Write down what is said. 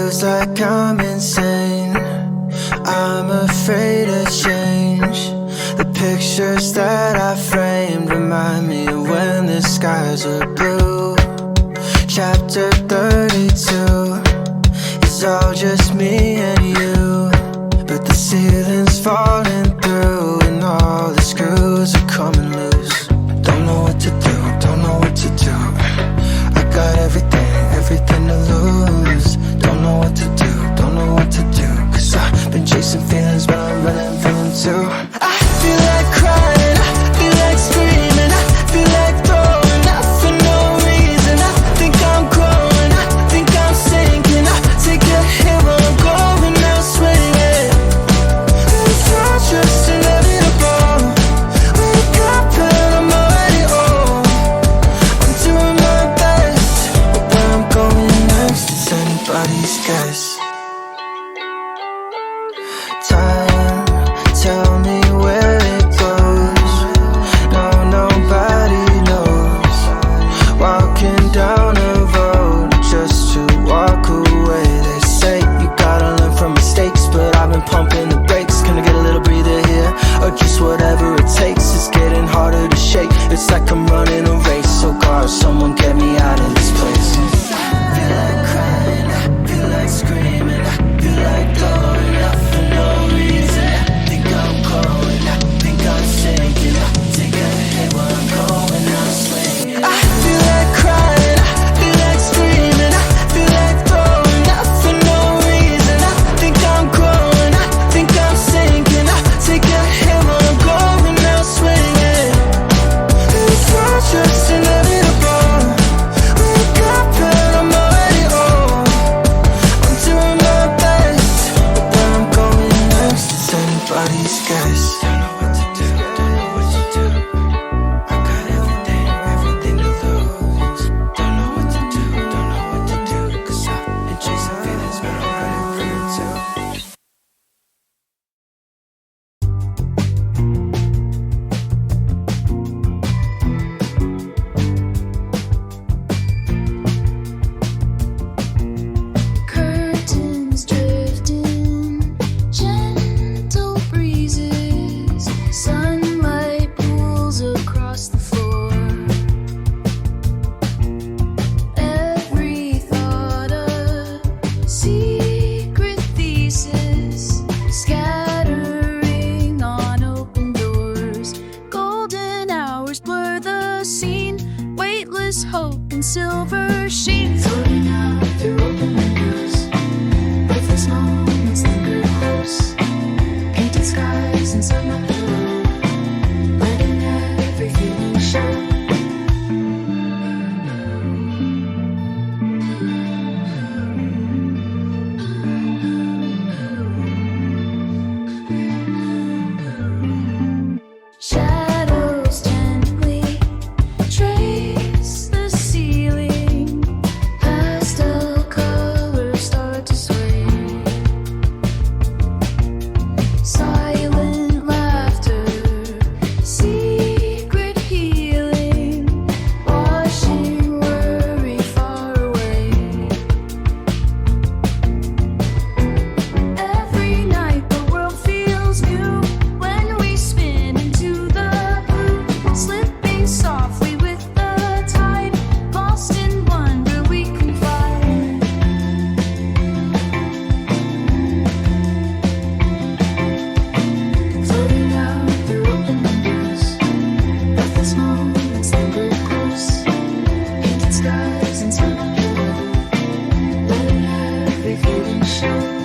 feels like I'm insane. I'm afraid of change. The pictures that I framed remind me of when the skies were blue. Chapter 32 is all just me and you, but the ceiling's falling through and all the screws are coming loose. Don't know what to do, don't know what to do. I got everything to lose. Don't know what to do, don't know what to do. Cause I've been chasing feelings, but I'm running from them too. I feel like crying, I feel like screaming, I feel like throwing up for no reason. I think I'm growing, I think I'm sinking. I take a hit while I'm going out swinging. It's all just inevitable. Wake up and I'm already old. I'm doing my best, but where I'm going next is anybody's guess. Time, tell me where it goes. No, nobody knows. Walking down a road just to walk away. They say you gotta learn from mistakes, but I've been pumping the brakes. Can I get a little breather here? Or just whatever it takes. It's getting harder to shake. It's like I'm running a race. So God, someone get me out of this place. I feel like crying, I feel like screaming, I feel like blowing up for no reason. I think I'm growing, I think I'm sinking. I take a hit while I'm going out swinging. I feel like crying, I feel like screaming, I feel like throwing up for no reason. I think I'm growing, I think I'm sinking. I take a hit while I'm going out swinging. It's all just inevitable. Wake up and I'm already old. I'm doing my best, but where I'm going next is anybody's guess. Don't know what to do, don't know what to do. I got everything to lose. Don't know what to do, don't know what to do. Cause I've been chasing feelings, but I'm running from it too. Curtains drifting, gentle breezes, sunlight pools across the floor. Every thought a secret thesis, scattering on open doors. Golden hours blur the scene, weightless hope and silver sheen. Floating out through open windows, breathless moments linger close. Painted skies inside my pillow, letting every feeling show. Shadows gently trace the ceiling, pastel colors start to sway. Silent laughter, secret healing, washing worry far away. Every night the world feels new when we spin into the blue, slipping softly with the tide, lost in wonder we confide. Floating out through open windows, breathless moments linger close. Painted skies inside my pillow, letting every feeling show.